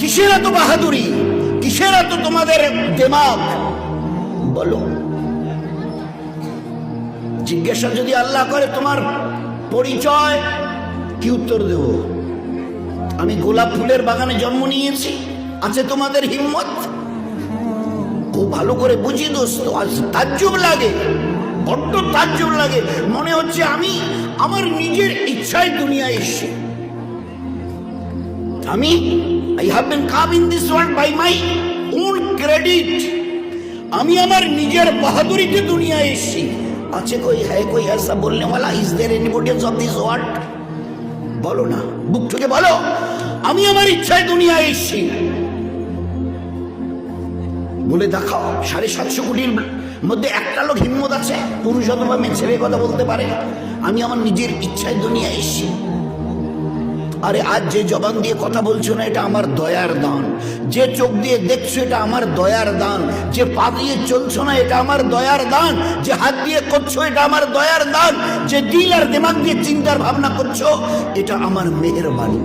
কিসের এত বাহাদুরি, কিসের এত তোমাদের দিমাগ বলো? জিজ্ঞাসা যদি আল্লাহ করে তোমার পরিচয়, কি উত্তর দেব? আমি গোলাপ ফুলের বাগানে জন্ম নিয়েছি, আছে তোমাদের হিম্মত? খুব ভালো করে বুঝি দোস্ত, আজ তাজ্জুব লাগে, বড্ড তাজ্জুব লাগে। মনে হচ্ছে আমি আমার নিজের ইচ্ছায় দুনিয়ায় এসেছি। আমি I have been come in this world by my own credit। আমি আমার নিজের বাহাদুরিতে দুনিয়ায় এসেছি। আছে কই হ্যাঁ কই ऐसा बोलने वाला? Is there anybody else of this world? বলো না, বুক থেকে বলো আমি আমার ইচ্ছায় দুনিয়ায় এসেছি। বলে দেখাও 750 কোটির মধ্যে একটা লোক হিম্মত আছে পুরুষ অথবা মেয়ে ছেলে কথা বলতে পারে আমি আমার নিজের ইচ্ছায় দুনিয়ায় এসেছি। আরে আজ যে জবান দিয়ে কথা বলছো না, এটা আমার দয়ার দান। যে চোখ দিয়ে দেখছো, এটা আমার দয়ার দান। যে পা দিয়ে চলছো না, এটা আমার দয়ার দান। যে হাত দিয়ে করছো, এটা আমার দয়ার দান। যে দিল আর দিমাগ দিয়ে চিন্তার ভাবনা করছো, এটা আমার মেহেরবানি।